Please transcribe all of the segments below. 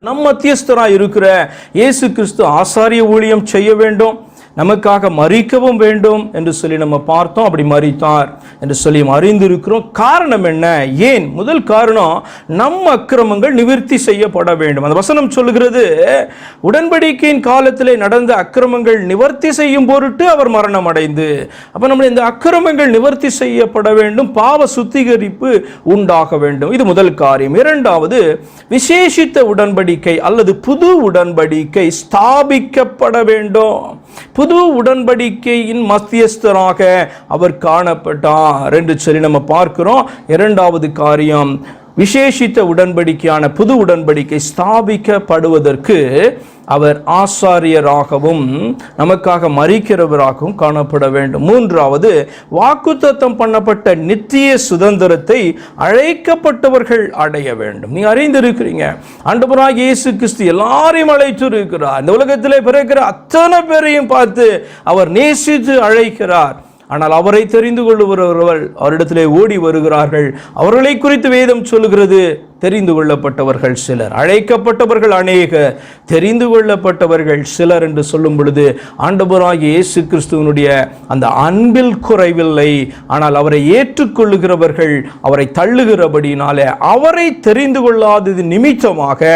நம் மத்தியஸ்தராய் இருக்கிற இயேசு கிறிஸ்து ஆசாரிய ஊழியம் செய்ய வேண்டும், நமக்காக மரிக்கவும் வேண்டும் என்று சொல்லி நம்ம பார்த்தோம். அப்படி மரித்தார் என்று சொல்லி அறிந்திருக்கிறோம். காரணம் என்ன? ஏன்? முதல் காரணம், நம் அக்கிரமங்கள் நிவர்த்தி செய்யப்பட வேண்டும். அந்த வசனம் சொல்லுகிறது, உடன்படிக்கையின் காலத்திலே நடந்த அக்கிரமங்கள் நிவர்த்தி செய்யும் பொருட்டு அவர் மரணம் அடைந்து. அப்ப நம்ம இந்த அக்கிரமங்கள் நிவர்த்தி செய்யப்பட வேண்டும், பாவ சுத்திகரிப்பு உண்டாக வேண்டும். இது முதல் காரியம். இரண்டாவது, விசேஷித்த உடன்படிக்கை அல்லது புது உடன்படிக்கை ஸ்தாபிக்கப்பட வேண்டும். புது உடன்படிக்கையின் மத்தியஸ்தராக அவர் காணப்பட்டார் என்று சொல்லி நம்ம பார்க்கிறோம். இரண்டாவது காரியம், விசேஷித்த உடன்படிக்கையான புது உடன்படிக்கை ஸ்தாபிக்கப்படுவதற்கு அவர் ஆசாரியராகவும் நமக்காக மரிக்கிறவராகவும் காணப்பட வேண்டும். மூன்றாவது, வாக்குத்தத்தம் பண்ணப்பட்ட நித்திய சுதந்திரத்தை அழைக்கப்பட்டவர்கள் அடைய வேண்டும். நீங்க அறிந்திருக்கிறீங்க, ஆண்டவராகிய இயேசு கிறிஸ்து எல்லாரையும் அழைத்து இருக்கிறார். இந்த உலகத்திலே பிறக்கிற அத்தனை பேரையும் பார்த்து அவர் நேசித்து அழைக்கிறார். ஆனால் அவரை தெரிந்து கொள்ளுகிறவர்கள் அவரிடத்திலே ஓடி வருகிறார்கள். அவர்களை குறித்து வேதம் சொல்லுகிறது, தெரிந்து கொள்ளப்பட்டவர்கள் சிலர், அழைக்கப்பட்டவர்கள் அநேகர், தெரிந்து கொள்ளப்பட்டவர்கள் சிலர் என்று சொல்லும் பொழுது ஆண்டவராகிய இயேசு கிறிஸ்துவனுடைய அந்த அன்பில் குறைவில்லை. ஆனால் அவரை ஏற்றுக்கொள்ளுகிறவர்கள் அவரை தள்ளுகிறபடினாலே அவரை தெரிந்து கொள்ளாதது நிமித்தமாக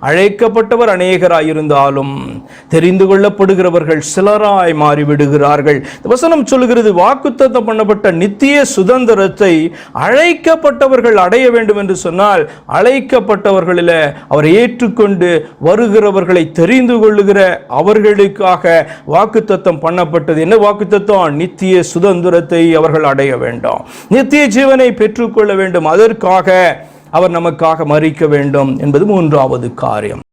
அழைக்கப்பட்டவர் அநேகராயிருந்தாலும் தெரிந்து கொள்ளப்படுகிறவர்கள் சிலராய் மாறிவிடுகிறார்கள். வசனம் சொல்லுகிறது, வாக்குத்தத்தம் பண்ணப்பட்ட நித்திய சுதந்திரத்தை அழைக்கப்பட்டவர்கள் அடைய வேண்டும் என்று சொன்னால், அழைக்கப்பட்டவர்களில் அவரை ஏற்றுக்கொண்டு வருகிறவர்களை தெரிந்து கொள்ளுகிற அவர்களுக்காக வாக்குத்தத்தம் பண்ணப்பட்டது. என்ன வாக்குத்தத்தம்? நித்திய சுதந்திரத்தை அவர்கள் அடைய வேண்டும், நித்திய ஜீவனை பெற்றுக்கொள்ள வேண்டும். அதற்காக அவர் நமக்காக மரிக்க வேண்டும் என்பது மூன்றாவது காரியம்.